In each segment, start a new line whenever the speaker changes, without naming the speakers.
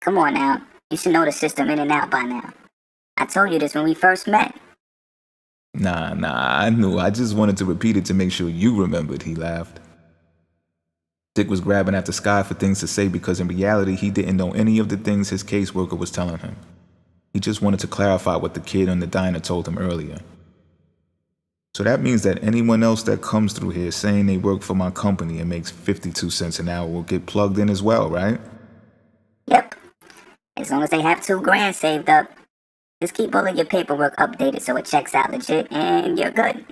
Come on now. You should know the system in and out by now. I told you this when we first met.
Nah, I knew. I just wanted to repeat it to make sure you remembered, he laughed. Dick was grabbing at the sky for things to say because in reality he didn't know any of the things his caseworker was telling him. He just wanted to clarify what the kid in the diner told him earlier. So that means that anyone else that comes through here saying they work for my company and makes 52 cents an hour will get plugged in as well, right?
Yep. As long as they have $2,000 saved up. Just keep all of your paperwork updated so it checks out legit and you're good.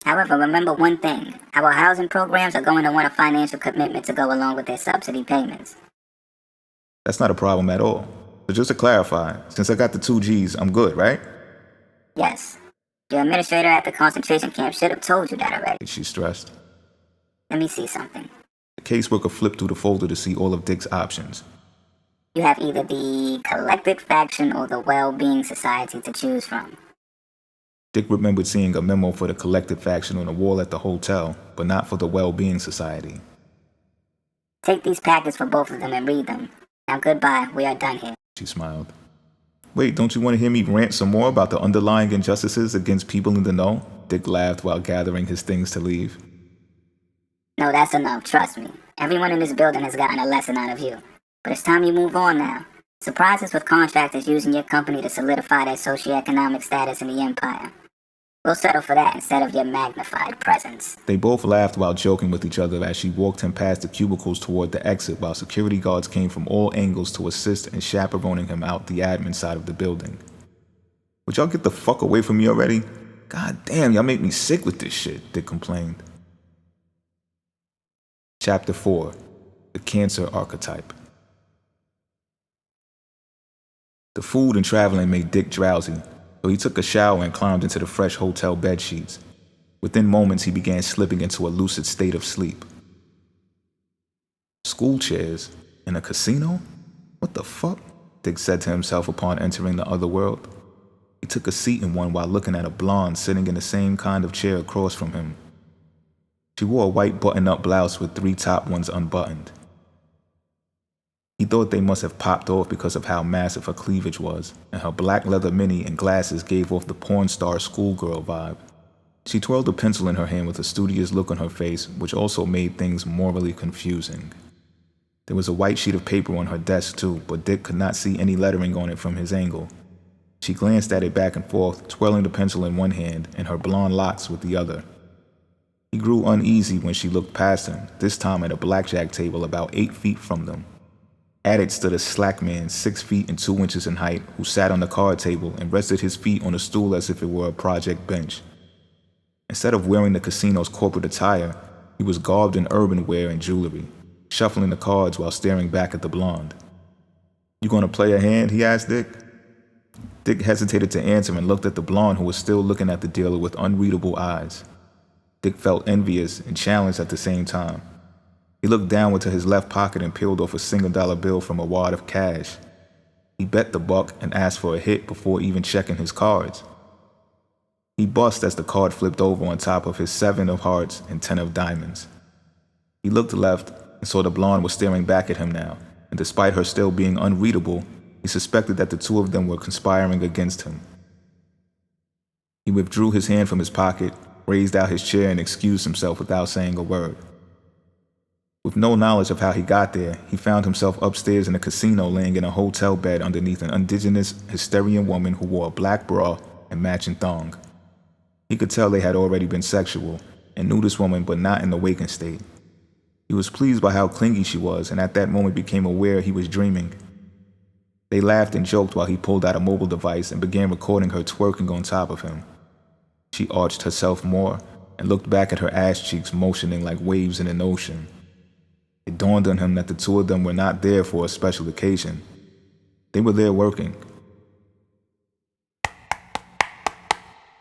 However, remember one thing. Our housing programs are going to want a financial commitment to go along with their subsidy payments.
That's not a problem at all. So just to clarify, since I got the 2 G's, I'm good, right?
Yes. Your administrator at the concentration camp should have told you that already.
She stressed.
Let me see something.
The caseworker flipped through the folder to see all of Dick's options.
You have either the Collected Faction or the Well-Being Society to choose from.
Dick remembered seeing a memo for the Collected Faction on the wall at the hotel, but not for the Well-Being Society.
Take these packets for both of them and read them. Now goodbye, we are done here.
She smiled. Wait, don't you want to hear me rant some more about the underlying injustices against people in the know? Dick laughed while gathering his things to leave.
No, that's enough, trust me. Everyone in this building has gotten a lesson out of you. But it's time you move on now. Surprises with contractors using your company to solidify their socioeconomic status in the empire. We'll settle for that instead of your magnified presence.
They both laughed while joking with each other as she walked him past the cubicles toward the exit while security guards came from all angles to assist in chaperoning him out the admin side of the building. Would y'all get the fuck away from me already? God damn, y'all make me sick with this shit, Dick complained. Chapter 4. The Cancer Archetype. The food and traveling made Dick drowsy, so he took a shower and climbed into the fresh hotel bed sheets. Within moments, he began slipping into a lucid state of sleep. School chairs? In a casino? What the fuck? Dick said to himself upon entering the other world. He took a seat in one while looking at a blonde sitting in the same kind of chair across from him. She wore a white button-up blouse with 3 top ones unbuttoned. He thought they must have popped off because of how massive her cleavage was, and her black leather mini and glasses gave off the porn star schoolgirl vibe. She twirled a pencil in her hand with a studious look on her face, which also made things morally confusing. There was a white sheet of paper on her desk too, but Dick could not see any lettering on it from his angle. She glanced at it back and forth, twirling the pencil in one hand and her blonde locks with the other. He grew uneasy when she looked past him, this time at a blackjack table about 8 feet from them. At it stood a slack man 6 feet and 2 inches in height who sat on the card table and rested his feet on a stool as if it were a project bench. Instead of wearing the casino's corporate attire, he was garbed in urban wear and jewelry, shuffling the cards while staring back at the blonde. "You gonna play a hand?" he asked Dick. Dick hesitated to answer and looked at the blonde who was still looking at the dealer with unreadable eyes. Dick felt envious and challenged at the same time. He looked down into his left pocket and peeled off a $1 bill from a wad of cash. He bet the buck and asked for a hit before even checking his cards. He bust as the card flipped over on top of his 7 of hearts and 10 of diamonds. He looked left and saw the blonde was staring back at him now, and despite her still being unreadable, he suspected that the two of them were conspiring against him. He withdrew his hand from his pocket, raised out his chair, and excused himself without saying a word. With no knowledge of how he got there, he found himself upstairs in a casino laying in a hotel bed underneath an indigenous Hysterian woman who wore a black bra and matching thong. He could tell they had already been sexual, and knew this woman but not in the waking state. He was pleased by how clingy she was, and at that moment became aware he was dreaming. They laughed and joked while he pulled out a mobile device and began recording her twerking on top of him. She arched herself more and looked back at her ass cheeks motioning like waves in an ocean. It dawned on him that the two of them were not there for a special occasion. They were there working.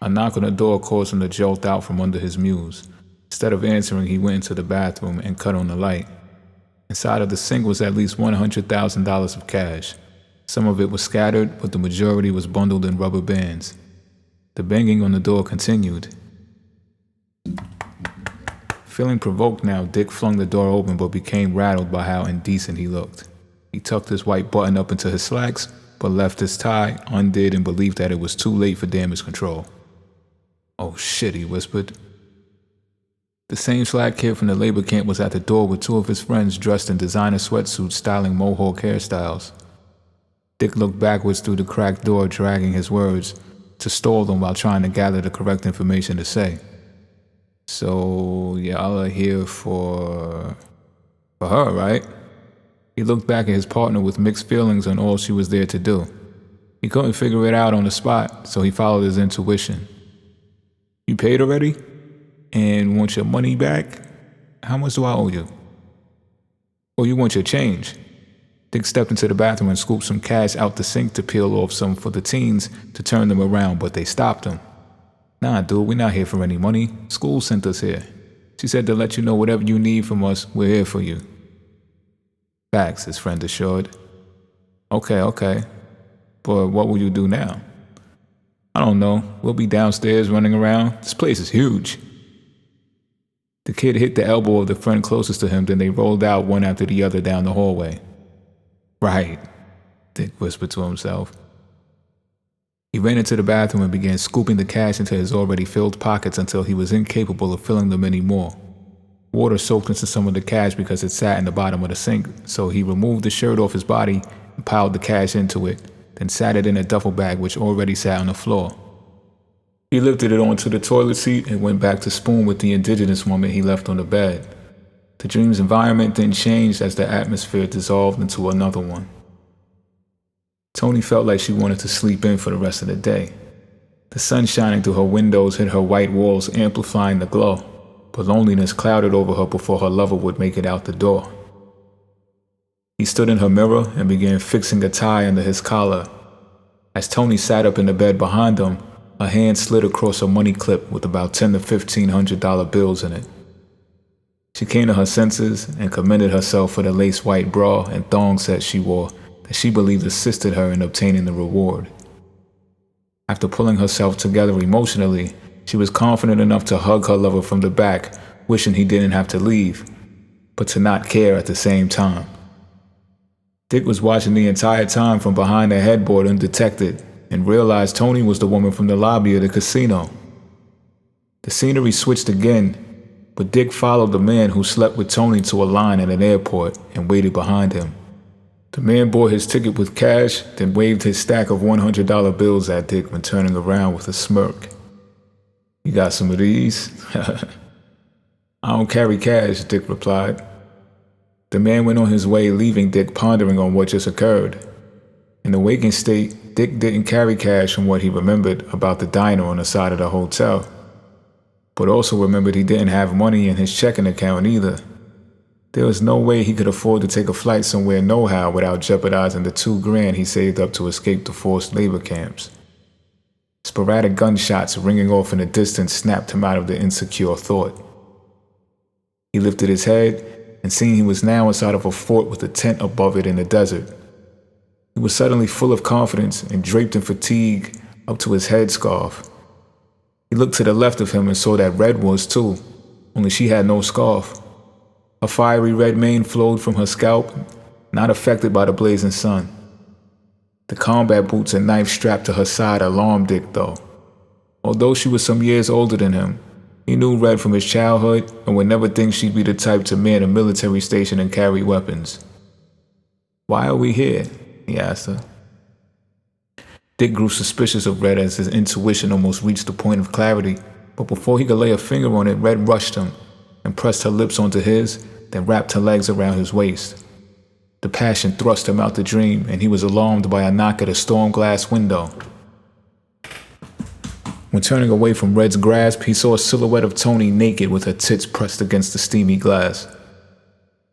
A knock on the door caused him to jolt out from under his muse. Instead of answering, he went into the bathroom and cut on the light. Inside of the sink was at least $100,000 of cash. Some of it was scattered, but the majority was bundled in rubber bands. The banging on the door continued. Feeling provoked now, Dick flung the door open but became rattled by how indecent he looked. He tucked his white button up into his slacks, but left his tie undid and believed that it was too late for damage control. "Oh shit," he whispered. The same slack kid from the labor camp was at the door with two of his friends dressed in designer sweatsuits styling mohawk hairstyles. Dick looked backwards through the cracked door, dragging his words, to stall them while trying to gather the correct information to say. "So, y'all are here for her, right?" He looked back at his partner with mixed feelings on all she was there to do. He couldn't figure it out on the spot, so he followed his intuition. "You paid already? And want your money back? How much do I owe you?" "Oh, you want your change?" Dick stepped into the bathroom and scooped some cash out the sink to peel off some for the teens to turn them around, but they stopped him. "Nah, dude, we're not here for any money. School sent us here. She said to let you know whatever you need from us, we're here for you." "Facts," his friend assured. Okay. But what will you do now?" "I don't know. We'll be downstairs running around. This place is huge." The kid hit the elbow of the friend closest to him, then they rolled out one after the other down the hallway. "Right," Dick whispered to himself. He ran into the bathroom and began scooping the cash into his already filled pockets until he was incapable of filling them anymore. Water soaked into some of the cash because it sat in the bottom of the sink, so he removed the shirt off his body and piled the cash into it, then sat it in a duffel bag which already sat on the floor. He lifted it onto the toilet seat and went back to spoon with the indigenous woman he left on the bed. The dream's environment then changed as the atmosphere dissolved into another one. Tony felt like she wanted to sleep in for the rest of the day. The sun shining through her windows hit her white walls, amplifying the glow, but loneliness clouded over her before her lover would make it out the door. He stood in her mirror and began fixing a tie under his collar. As Tony sat up in the bed behind him, a hand slid across a money clip with about $10 to $1,500 bills in it. She came to her senses and commended herself for the lace white bra and thong set she wore that she believed assisted her in obtaining the reward. After pulling herself together emotionally, she was confident enough to hug her lover from the back, wishing he didn't have to leave, but to not care at the same time. Dick was watching the entire time from behind the headboard undetected and realized Tony was the woman from the lobby of the casino. The scenery switched again, but Dick followed the man who slept with Tony to a line at an airport and waited behind him. The man bought his ticket with cash, then waved his stack of $100 bills at Dick when turning around with a smirk. "You got some of these?" "I don't carry cash," Dick replied. The man went on his way, leaving Dick pondering on what just occurred. In the waking state, Dick didn't carry cash from what he remembered about the diner on the side of the hotel, but also remembered he didn't have money in his checking account either. There was no way he could afford to take a flight somewhere no-how without jeopardizing the $2,000 he saved up to escape the forced labor camps. Sporadic gunshots ringing off in the distance snapped him out of the insecure thought. He lifted his head and seeing he was now inside of a fort with a tent above it in the desert. He was suddenly full of confidence and draped in fatigue up to his headscarf. He looked to the left of him and saw that Red was too, only she had no scarf. A fiery red mane flowed from her scalp, not affected by the blazing sun. The combat boots and knife strapped to her side alarmed Dick, though. Although she was some years older than him, he knew Red from his childhood and would never think she'd be the type to man a military station and carry weapons. "Why are we here?" he asked her. Dick grew suspicious of Red as his intuition almost reached the point of clarity, but before he could lay a finger on it, Red rushed him and pressed her lips onto his, then wrapped her legs around his waist. The passion thrust him out the dream, and he was alarmed by a knock at a storm glass window. When turning away from Red's grasp, he saw a silhouette of Tony naked with her tits pressed against the steamy glass.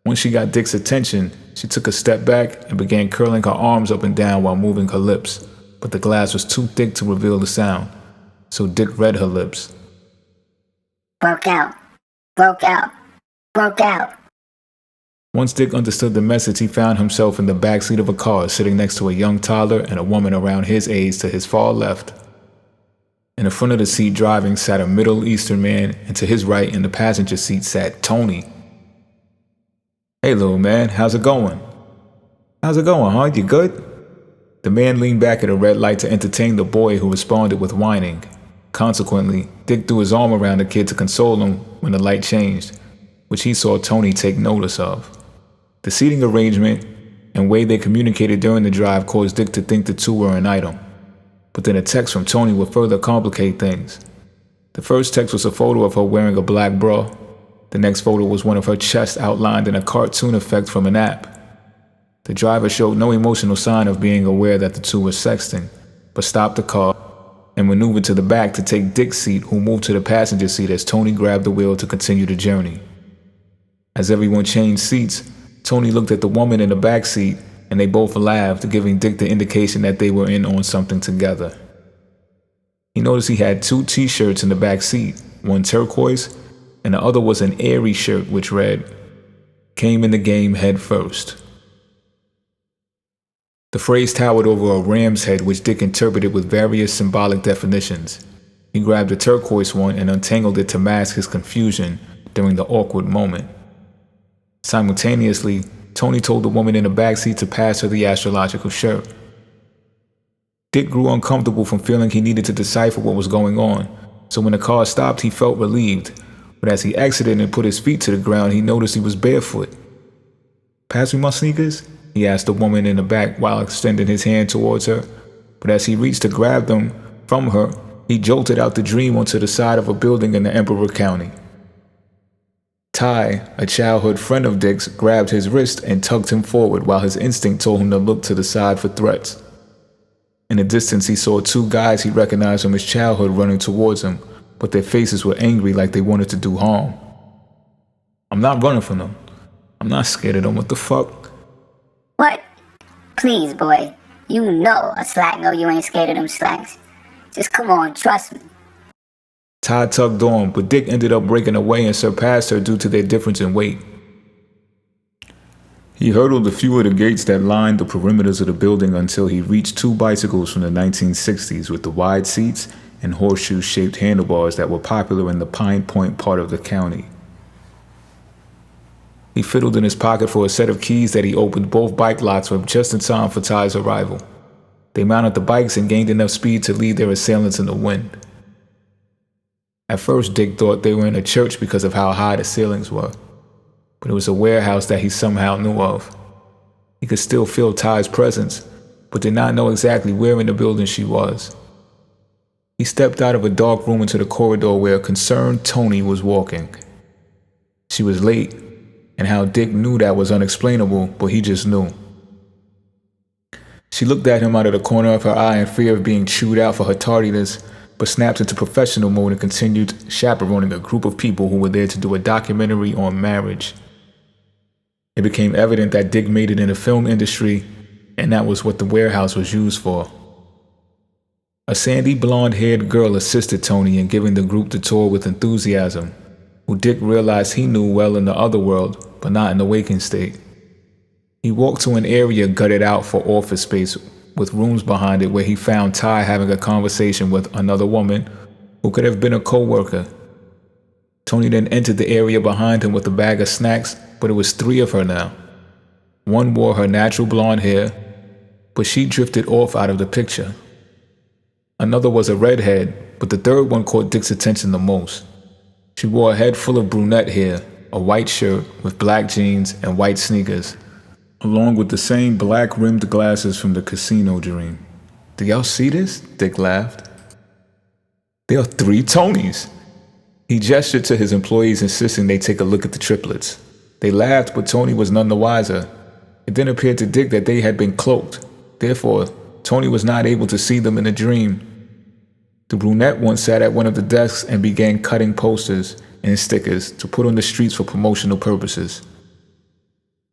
Once she got Dick's attention, she took a step back and began curling her arms up and down while moving her lips, but the glass was too thick to reveal the sound, so Dick read her lips.
Broke out. Broke out. Broke out.
Once Dick understood the message, he found himself in the backseat of a car sitting next to a young toddler and a woman around his age to his far left. In the front of the seat driving sat a Middle Eastern man, and to his right in the passenger seat sat Tony. "Hey, little man, how's it going?" How's it going, huh? You good? The man leaned back at a red light to entertain the boy, who responded with whining. Consequently, Dick threw his arm around the kid to console him when the light changed, which he saw Tony take notice of. The seating arrangement and way they communicated during the drive caused Dick to think the two were an item. But then a text from Tony would further complicate things. The first text was a photo of her wearing a black bra. The next photo was one of her chest outlined in a cartoon effect from an app. The driver showed no emotional sign of being aware that the two were sexting, but stopped the car and maneuvered to the back to take Dick's seat, who moved to the passenger seat as Tony grabbed the wheel to continue the journey. As everyone changed seats, Tony looked at the woman in the back seat, and they both laughed, giving Dick the indication that they were in on something together. He noticed he had 2 t-shirts in the back seat, one turquoise, and the other was an airy shirt which read, "Came in the game head first." The phrase towered over a ram's head, which Dick interpreted with various symbolic definitions. He grabbed the turquoise one and untangled it to mask his confusion during the awkward moment. Simultaneously, Tony told the woman in the backseat to pass her the astrological shirt. Dick grew uncomfortable from feeling he needed to decipher what was going on, so when the car stopped, he felt relieved. But as he exited and put his feet to the ground, he noticed he was barefoot. "Pass me my sneakers?" he asked the woman in the back while extending his hand towards her. But as he reached to grab them from her, he jolted out the dream onto the side of a building in the Emperor County. Ty, a childhood friend of Dick's, grabbed his wrist and tugged him forward while his instinct told him to look to the side for threats. In the distance, he saw 2 guys he recognized from his childhood running towards him, but their faces were angry like they wanted to do harm. "I'm not running from them. I'm not scared of them. What the fuck?"
What? Please, boy. You know a slack know you ain't scared of them slacks. Just come on, trust me.
Ty tugged on, but Dick ended up breaking away and surpassed her due to their difference in weight. He hurdled a few of the gates that lined the perimeters of the building until he reached 2 bicycles from the 1960s with the wide seats and horseshoe-shaped handlebars that were popular in the Pine Point part of the county. He fiddled in his pocket for a set of keys that he opened both bike locks with just in time for Ty's arrival. They mounted the bikes and gained enough speed to lead their assailants in the wind. At first, Dick thought they were in a church because of how high the ceilings were, but it was a warehouse that he somehow knew of. He could still feel Ty's presence, but did not know exactly where in the building she was. He stepped out of a dark room into the corridor where a concerned Tony was walking. She was late, and how Dick knew that was unexplainable, but he just knew. She looked at him out of the corner of her eye in fear of being chewed out for her tardiness, but snapped into professional mode and continued chaperoning a group of people who were there to do a documentary on marriage. It became evident that Dick made it in the film industry, and that was what the warehouse was used for. A sandy blonde-haired girl assisted Tony in giving the group the tour with enthusiasm, who Dick realized he knew well in the other world, but not in the waking state. He walked to an area gutted out for office space with rooms behind it where he found Ty having a conversation with another woman who could have been a co-worker. Tony then entered the area behind him with a bag of snacks, but it was 3 of her now. One wore her natural blonde hair, but she drifted off out of the picture. Another was a redhead, but the third one caught Dick's attention the most. She wore a head full of brunette hair, a white shirt with black jeans and white sneakers, along with the same black-rimmed glasses from the casino dream. "Do y'all see this?" Dick laughed. "There are 3 Tonys." He gestured to his employees, insisting they take a look at the triplets. They laughed, but Tony was none the wiser. It then appeared to Dick that they had been cloaked. Therefore, Tony was not able to see them in the dream. The brunette one sat at one of the desks and began cutting posters and stickers to put on the streets for promotional purposes.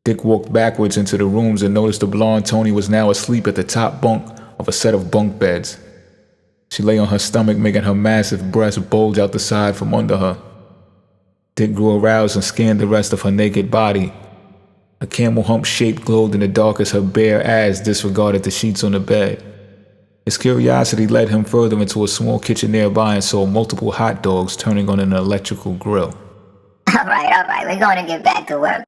Dick walked backwards into the rooms and noticed the blonde Tony was now asleep at the top bunk of a set of bunk beds. She lay on her stomach, making her massive breasts bulge out the side from under her. Dick grew aroused and scanned the rest of her naked body. A camel hump shape glowed in the dark as her bare ass disregarded the sheets on the bed. His curiosity led him further into a small kitchen nearby and saw multiple hot dogs turning on an electrical grill.
All right, we're going to get back to work.